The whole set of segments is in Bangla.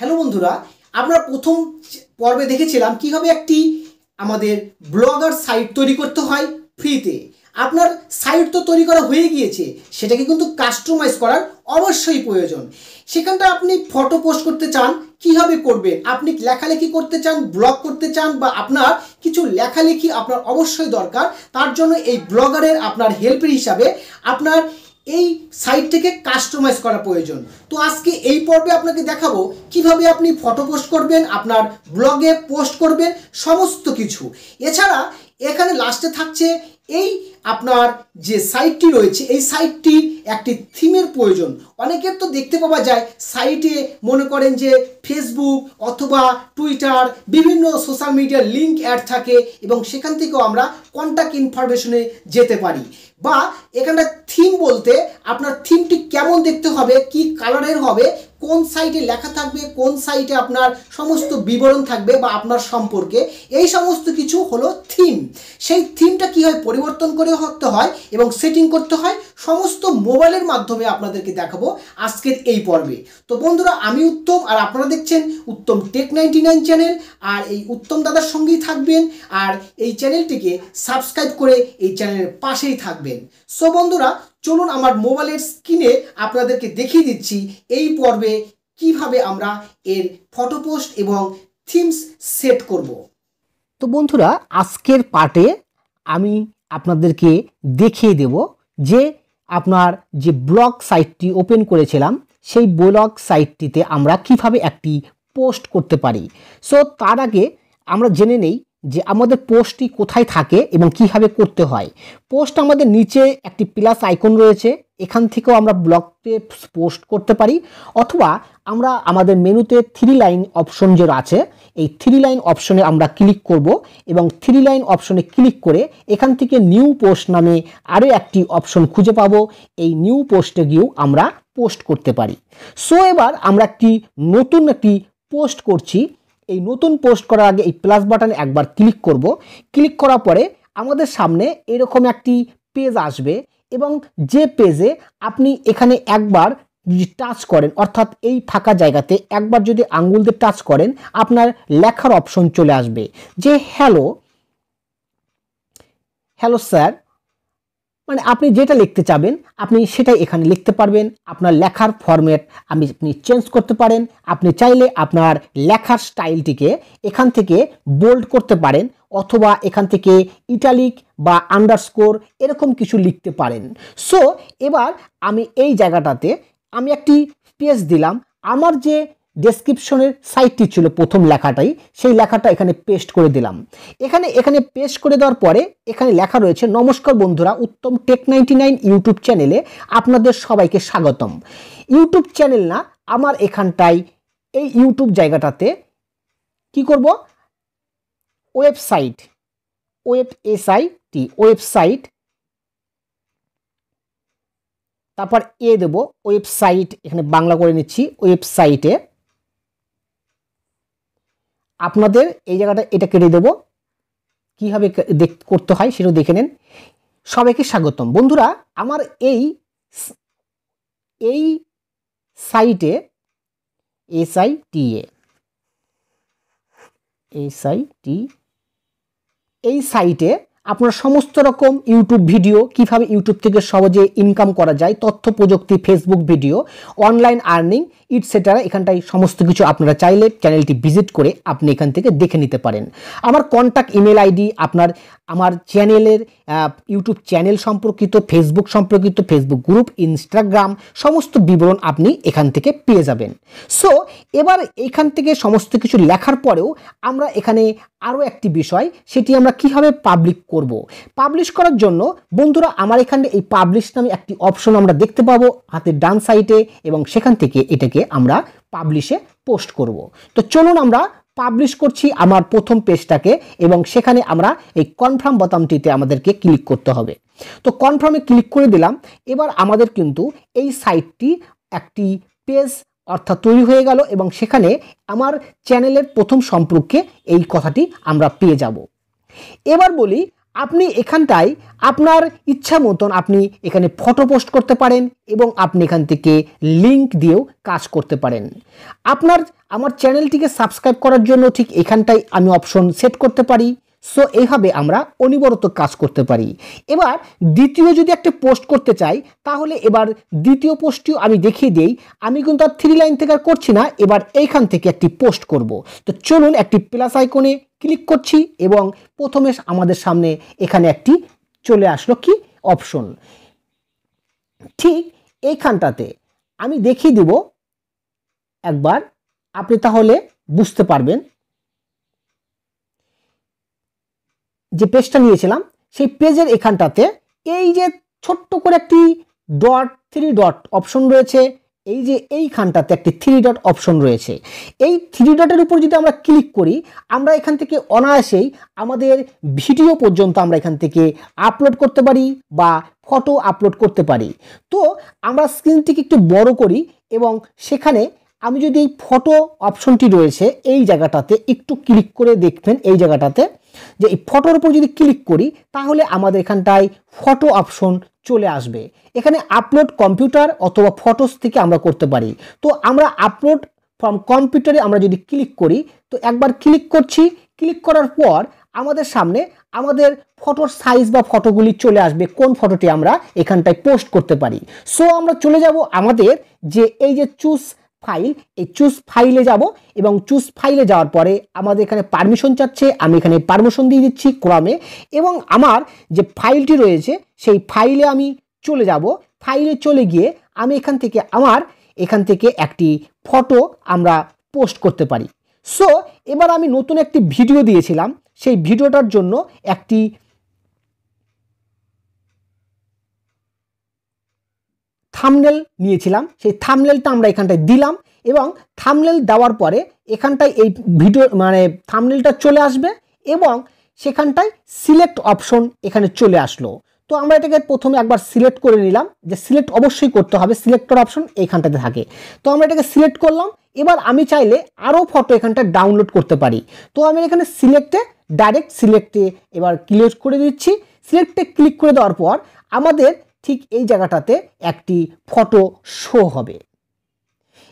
হ্যালো বন্ধুরা, আমরা প্রথম পর্বে দেখেছিলাম কিভাবে একটি আমাদের ব্লগার সাইট তৈরি করতে হয় ফ্রিতে। আপনার সাইট তো তৈরি করা হয়ে গিয়েছে, সেটাকে কিন্তু কাস্টমাইজ করার অবশ্যই প্রয়োজন। সেখানটা আপনি ফটো পোস্ট করতে চান, কিভাবে করবেন? আপনি লেখালেখি করতে চান, ব্লগ করতে চান, বা আপনার কিছু লেখালেখি আপনার অবশ্যই দরকার। তার জন্য এই ব্লগারের আপনার হেল্পের হিসাবে আপনার এই সাইটটিকে কাস্টমাইজ করা প্রয়োজন। তো আজকে এই পর্বে আপনাকে দেখাবো কিভাবে আপনি ফটো পোস্ট করবেন, আপনার ব্লগে পোস্ট করবেন, সমস্ত কিছু। এছাড়া এখানে লাস্টে থাকছে এই আপনার যে সাইটটি রয়েছে, এই সাইটটির একটি থিমের প্রয়োজন। অনেকের তো দেখতে পাওয়া যায় সাইটে মনে করেন যে ফেসবুক অথবা টুইটার বিভিন্ন সোশ্যাল মিডিয়ার লিঙ্ক অ্যাড থাকে, এবং সেখান থেকেও আমরা কন্ট্যাক্ট ইনফরমেশনে যেতে পারি। বা এখানটা থিম বলতে আপনার থিমটি কেমন দেখতে হবে, কি কালারের হবে, কোন সাইটে লেখা থাকবে, কোন সাইটে আপনার সমস্ত বিবরণ থাকবে বা আপনার সম্পর্কে, এই সমস্ত কিছু হলো থিম। সেই থিমটা কীভাবে পরিবর্তন করে করতে হয় এবং সেটিং করতে হয় সমস্ত মোবাইলের মাধ্যমে আপনাদেরকে দেখাবো আজকের এই পর্বে। তো বন্ধুরা, আমি উত্তম আর আপনারা দেখছেন উত্তম টেক 99 চ্যানেল। আর এই উত্তম দাদার সঙ্গেই থাকবেন, আর এই চ্যানেলটিকে সাবস্ক্রাইব করে এই চ্যানেলের পাশেই থাকবেন। সো বন্ধুরা, চলুন আমার মোবাইলের স্ক্রিনে আপনাদেরকে দেখিয়ে দিচ্ছি এই পর্বে কিভাবে আমরা এর ফটো পোস্ট এবং থিমস সেট করব। তো বন্ধুরা, আজকের পার্টে আমি আপনাদেরকে দেখিয়ে দেব যে আপনার যে ব্লগ সাইটটি ওপেন করেছিলাম, সেই ব্লগ সাইটটিতে আমরা কিভাবে একটি পোস্ট করতে পারি। সো তার আগে আমরা জেনে নেই যে আমাদের পোস্টটি কোথায় থাকে এবং কিভাবে করতে হয়। পোস্ট আমাদের নিচে একটি প্লাস আইকন রয়েছে, এখান থেকেও আমরা ব্লগতে পোস্ট করতে পারি, অথবা আমরা আমাদের মেনুতে 3 লাইন অপশন যে আছে, এই 3 লাইন অপশনে আমরা ক্লিক করব এবং 3 লাইন অপশনে ক্লিক করে এখান থেকে নিউ পোস্ট নামে আরও একটি অপশন খুঁজে পাবো। এই নিউ পোস্টে গিয়েও আমরা পোস্ট করতে পারি। সো এবার আমরা নতুন একটি পোস্ট করছি। এই নতুন পোস্ট করার আগে এই প্লাস বাটনে একবার ক্লিক করব। ক্লিক করার পরে আমাদের সামনে এরকম একটি পেজ আসবে, এবং যে পেজে আপনি এখানে একবার যদি টাচ করেন, অর্থাৎ এই ফাঁকা জায়গাতে একবার যদি আঙ্গুল দিয়ে টাচ করেন, আপনার লেখার অপশন চলে আসবে যে হ্যালো স্যার, মানে আপনি যেটা লিখতে চাবেন আপনি সেটাই এখানে লিখতে পারবেন। আপনার লেখার ফরম্যাট আপনি চেঞ্জ করতে পারেন। আপনি চাইলে আপনার লেখার স্টাইলটিকে এখান থেকে বোল্ড করতে পারেন, অথবা এখান থেকে ইটালিক বা আন্ডারস্কোর এরকম কিছু লিখতে পারেন। সো এবার আমি এই জায়গাটাতে আমি একটি স্পেস দিলাম। আমার যে ডেসক্রিপশনের সাইটটি ছিল প্রথম লেখাটাই, সেই লেখাটা এখানে পেস্ট করে দিলাম। এখানে পেস্ট করে দেওয়ার পরে এখানে লেখা রয়েছে, নমস্কার বন্ধুরা, উত্তম টেক 99 ইউটিউব চ্যানেলে আপনাদের সবাইকে স্বাগতম। ইউটিউব চ্যানেল না, আমার এখানটায় এই ইউটিউব জায়গাটাতে কি করব, ওয়েবসাইট, ওয়েবসাইট, তারপর দেব ওয়েবসাইট, এখানে বাংলা করে নিচ্ছি। ওয়েবসাইটে আপনাদের এই জায়গাটা এটা কেটে দেব, কীভাবে করতে হয় সেটাও দেখে নেন। সবাইকে স্বাগতম বন্ধুরা, আমার এই সাইটে এই সাইটে আপনার সমস্ত রকম ইউটিউব ভিডিও, কিভাবে ইউটিউব থেকে সহজে ইনকাম করা যায়, তথ্য প্রযুক্তি, Facebook video, online earning et cetera, এখানটায় সমস্ত কিছু আপনারা চাইলে চ্যানেলটি ভিজিট করে আপনি এখান থেকে দেখে নিতে পারেন। আমার কন্ট্যাক্ট ইমেল আইডি, আমার চ্যানেলের ইউটিউব চ্যানেল সম্পর্কিত, ফেসবুক সম্পর্কিত, ফেসবুক গ্রুপ, ইনস্টাগ্রাম, সমস্ত বিবরণ আপনি এখান থেকে পেয়ে যাবেন। সো এবার এখান থেকে সমস্ত কিছু লেখার পরেও আমরা এখানে আরও একটি বিষয়, সেটি আমরা কিভাবে পাবলিক করব। পাবলিশ করার জন্য বন্ধুরা আমার এখানে এই পাবলিশ নামে একটি অপশন আমরা দেখতে পাবো হাতের ডান সাইডে, এবং সেখান থেকে এটাকে আমরা পাবলিশে পোস্ট করব। তো চলুন আমরা পাবলিশ করছি আমার প্রথম পেজটাকে, এবং সেখানে আমরা এই কনফার্ম বোতামটিতে আমাদেরকে ক্লিক করতে হবে। তো কনফার্মে ক্লিক করে দিলাম। এবার আমাদের কিন্তু এই সাইটটি একটি পেজ অর্থাৎ তৈরি হয়ে গেল, এবং সেখানে আমার চ্যানেলের প্রথম সম্পর্কে এই কথাটি আমরা পেয়ে যাব। এবার বলি আপনি এখানটায় আপনার ইচ্ছা মতন আপনি এখানে ফটো পোস্ট করতে পারেন এবং আপনি এখান থেকে লিংক দিয়েও কাজ করতে পারেন। আমার চ্যানেলটিকে সাবস্ক্রাইব করার জন্য ঠিক এখানটায় আমি অপশন সেট করতে পারি। সো এইভাবে আমরা অনবরত কাজ করতে পারি। এবার দ্বিতীয় যদি একটা পোস্ট করতে চাই তাহলে এবার দ্বিতীয় পোস্টটিও আমি দেখিয়ে দিই। আমি কিন্তু আর 3 লাইন থেকে আর করছি না, এবার এইখান থেকে একটি পোস্ট করব। তো চলুন একটি প্লাস আইকনে ক্লিক করছি এবং প্রথমে আমাদের সামনে এখানে একটি চলে আসলো কি অপশন। ঠিক এইখানটাতে আমি দেখিয়ে দেব একবার, আপনি তাহলে বুঝতে পারবেন। যে পেজটা নিয়েছিলাম সেই পেজের এখানটাতে এই যে ছোট্ট করে একটি ডট 3 ডট অপশন রয়েছে, এই যে এইখানটাতে একটি 3 ডট অপশন রয়েছে। এই 3 ডটের উপর যদি আমরা ক্লিক করি আমরা এখান থেকে অনায়াসেই আমাদের ভিডিও পর্যন্ত আমরা এখান থেকে আপলোড করতে পারি বা ফটো আপলোড করতে পারি। তো আমরা স্ক্রিনটিকে একটু বড় করি এবং সেখানে আমি যদি এই ফটো অপশনটি রয়েছে এই জায়গাটাতে একটু ক্লিক করে দেখবেন, এই জায়গাটাতে যে এই ফটোর উপর যদি ক্লিক করি তাহলে আমাদের এখানটায় ফটো অপশন চলে আসবে। এখানে আপলোড কম্পিউটার অথবা ফটোস থেকে আমরা করতে পারি। তো আমরা আপলোড ফ্রম কম্পিউটারে আমরা যদি ক্লিক করি, তো একবার ক্লিক করছি, ক্লিক করার পর আমাদের সামনে আমাদের ফটোর সাইজ বা ফটোগুলি চলে আসবে, কোন ফটোটি আমরা এখানটায় পোস্ট করতে পারি। সো আমরা চলে যাব আমাদের যে এই যে চুজ ফাইল, এই চুজ ফাইলে যাব এবং চুজ ফাইলে যাওয়ার পরে আমাদের এখানে পারমিশন চাচ্ছে, আমি এখানে পারমিশন দিয়ে দিচ্ছি ক্রমে এবং আমার যে ফাইলটি রয়েছে সেই ফাইলে আমি চলে যাব। ফাইলে চলে গিয়ে আমি এখান থেকে একটি ফটো আমরা পোস্ট করতে পারি। সো এবার আমি নতুন একটি ভিডিও দিয়েছিলাম, সেই ভিডিওটার জন্য একটি থাম্বনেল নিয়েছিলাম, সেই থাম্বনেলটা আমরা এখানটায় দিলাম এবং থাম্বনেল দেওয়ার পরে এখানটায় এই ভিডিও মানে থাম্বনেলটা চলে আসবে এবং সেখানটায় সিলেক্ট অপশন এখানে চলে আসলো। তো আমরা এটাকে প্রথমে একবার সিলেক্ট করে নিলাম, যে সিলেক্ট অবশ্যই করতে হবে, সিলেক্টর অপশন এইখানটাতে থাকে। তো আমরা এটাকে সিলেক্ট করলাম। এবার আমি চাইলে আরও ফটো এখানটা ডাউনলোড করতে পারি। তো আমি এখানে ডাইরেক্ট সিলেক্টে এবার ক্লিক করে দিচ্ছি। সিলেক্টে ক্লিক করে দেওয়ার পর আমাদের ঠিক এই জায়গাটাতে একটি ফটো শো হবে।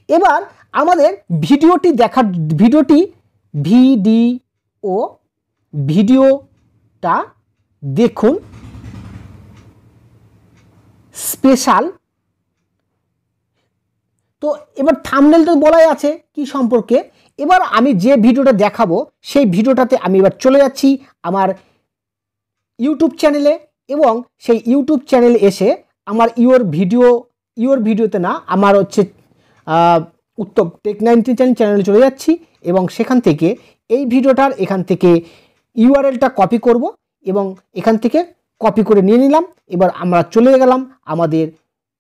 এবার আমাদের ভিডিওটা দেখুন স্পেশাল। তো এবার থাম্বনেলটা বলাই আছে কি সম্পর্কে। এবার আমি যে ভিডিওটা দেখাবো সেই ভিডিওটাতে আমি এবার চলে যাচ্ছি আমার ইউটিউব চ্যানেলে এবং সেই ইউটিউব চ্যানেলে এসে আমার ইওর ভিডিওতে না, আমার হচ্ছে উত্তম টেক 19 চ্যানেলে চলে যাচ্ছি এবং সেখান থেকে এই ভিডিওটার এখান থেকে ইউআরএলটা কপি করব এবং এখান থেকে কপি করে নিয়ে নিলাম। এবার আমরা চলে গেলাম আমাদের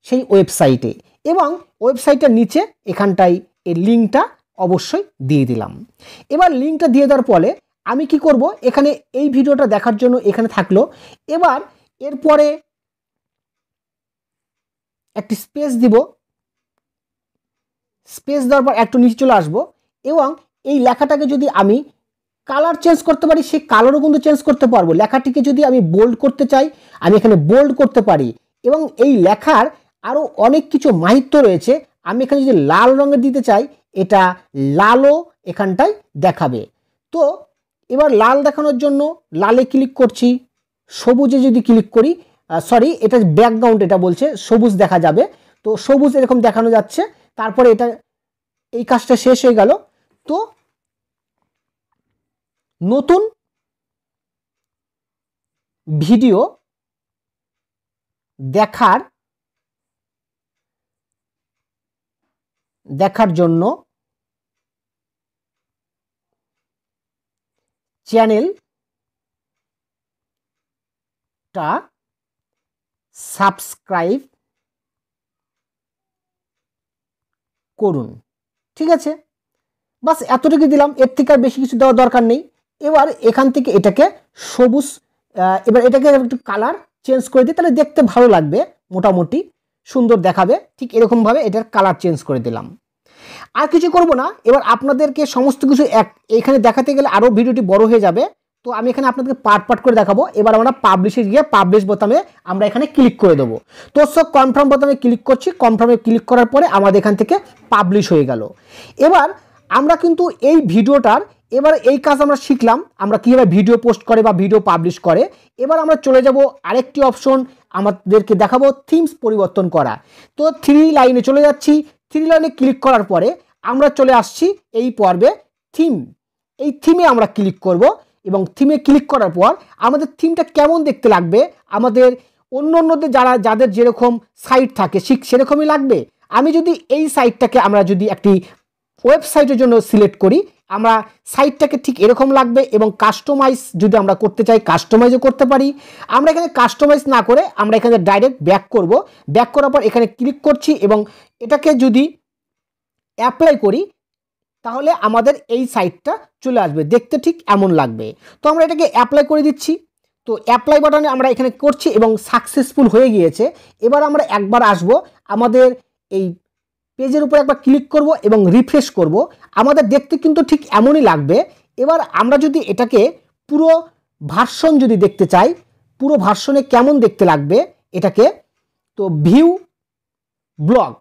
সেই ওয়েবসাইটে এবং ওয়েবসাইটের নিচে এখানটায় এই লিঙ্কটা অবশ্যই দিয়ে দিলাম। এবার লিঙ্কটা দিয়ে দেওয়ার পরে আমি কি করব, এখানে এই ভিডিওটা দেখার জন্য এখানে থাকলো। এবার এরপরে একটি স্পেস দিব, স্পেস দেওয়ার পর একটু নিচে চলে আসবো এবং এই লেখাটাকে যদি আমি কালার চেঞ্জ করতে পারি সেই কালারও কিন্তু চেঞ্জ করতে পারবো। লেখাটিকে যদি আমি বোল্ড করতে চাই আমি এখানে বোল্ড করতে পারি এবং এই লেখার আরও অনেক কিছু মাহিত্য রয়েছে। আমি এখানে যদি লাল রঙের দিতে চাই এটা লালও এখানটায় দেখাবে। তো এবার লাল দেখানোর জন্য লালে ক্লিক করছি, সবুজে যদি ক্লিক করি এটা ব্যাকগ্রাউন্ড, এটা বলছে সবুজ দেখা যাবে। তো সবুজ এরকম দেখানো যাচ্ছে। তারপরে এই কাজটা শেষ হয়ে গেল। তো নতুন ভিডিও দেখার জন্য চ্যানেলটা সাবস্ক্রাইব করুন। ঠিক আছে, বাস এতটুকু দিলাম, এর থেকে আর বেশি কিছু দেওয়ার দরকার নেই। এবার এখান থেকে এটাকে সবুজ, এবার এটাকে একটু কালার চেঞ্জ করে দিই, তাহলে দেখতে ভালো লাগবে, মোটামুটি সুন্দর দেখাবে। ঠিক এরকমভাবে এটার কালার চেঞ্জ করে দিলাম। আর কিছু করব না। এবার আপনাদেরকে সমস্ত কিছু এখানে দেখাতে গেলে আরও ভিডিওটি বড় হয়ে যাবে। তো আমি এখানে আপনাদেরকে পার্ট করে দেখাবো। এবার আমরা পাবলিশে গিয়ে পাবলিশ বোতামে আমরা এখানে ক্লিক করে দেবো। তো সব কনফার্ম বোতামে ক্লিক করছি, কনফার্মে ক্লিক করার পরে আমাদের এখান থেকে পাবলিশ হয়ে গেল। এবার আমরা কিন্তু এই ভিডিওটার এবার এই কাজ আমরা শিখলাম, আমরা কীভাবে ভিডিও পোস্ট করে বা ভিডিও পাবলিশ করে। এবার আমরা চলে যাব আরেকটি অপশন, আমাদেরকে দেখাবো থিমস পরিবর্তন করা। তো 3 লাইনে চলে যাচ্ছি, 3 লাইনে ক্লিক করার পরে আমরা চলে আসছি এই পর্বে থিম। এই থিমে আমরা ক্লিক করব এবং থিমে ক্লিক করার পর আমাদের থিমটা কেমন দেখতে লাগবে, আমাদের অন্যদের যাদের যেরকম সাইট থাকে ঠিক সেরকমই লাগবে। আমি যদি এই সাইটটাকে আমরা যদি একটি ওয়েবসাইটের জন্য সিলেক্ট করি, আমরা সাইটটাকে ঠিক এরকম লাগবে এবং কাস্টমাইজ যদি আমরা করতে চাই কাস্টমাইজও করতে পারি। আমরা এখানে কাস্টমাইজ না করে আমরা এখানে ডাইরেক্ট ব্যাক করব। ব্যাক করার পর এখানে ক্লিক করছি এবং এটাকে যদি অ্যাপ্লাই করি তাহলে আমাদের এই সাইটটা চলে আসবে, দেখতে ঠিক এমন লাগবে। তো আমরা এটাকে অ্যাপ্লাই করে দিচ্ছি। তো অ্যাপ্লাই বাটনে আমরা এখানে করছি এবং সাকসেসফুল হয়ে গিয়েছে। এবার আমরা একবার আসব, আমাদের এই পেজের উপর একবার ক্লিক করব এবং রিফ্রেশ করব। আমাদের দেখতে কিন্তু ঠিক এমনই লাগবে। এবার আমরা যদি এটাকে পুরো ভার্সন যদি দেখতে চাই, পুরো ভার্সনে কেমন দেখতে লাগবে এটাকে, তো ভিউ ব্লগ,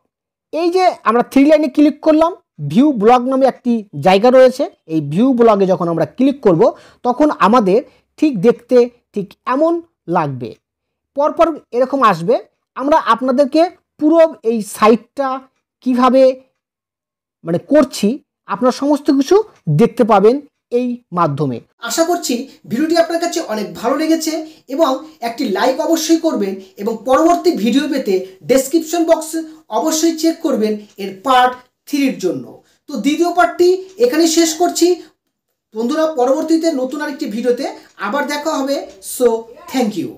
এই যে আমরা 3 লাইনে ক্লিক করলাম, ভিউ ব্লগ নামে একটি জায়গা রয়েছে। এই ভিউ ব্লগে যখন আমরা ক্লিক করব তখন আমাদের ঠিক দেখতে ঠিক এমন লাগবে, পরপর এরকম আসবে। আমরা আপনাদেরকে পুরো এই সাইটটা কিভাবে মানে করছি আপনারা সমস্ত কিছু দেখতে পাবেন এই মাধ্যমে। আশা করছি ভিডিওটি আপনার কাছে অনেক ভালো লেগেছে এবং একটি লাইক অবশ্যই করবেন এবং পরবর্তী ভিডিও পেতে ডেসক্রিপশন বক্স অবশ্যই চেক করবেন এর পার্ট 3-র জন্য। তো দ্বিতীয় পার্টটি এখানেই শেষ করছি বন্ধুরা। পরবর্তীতে নতুন আরেকটি ভিডিওতে আবার দেখা হবে। So thank you.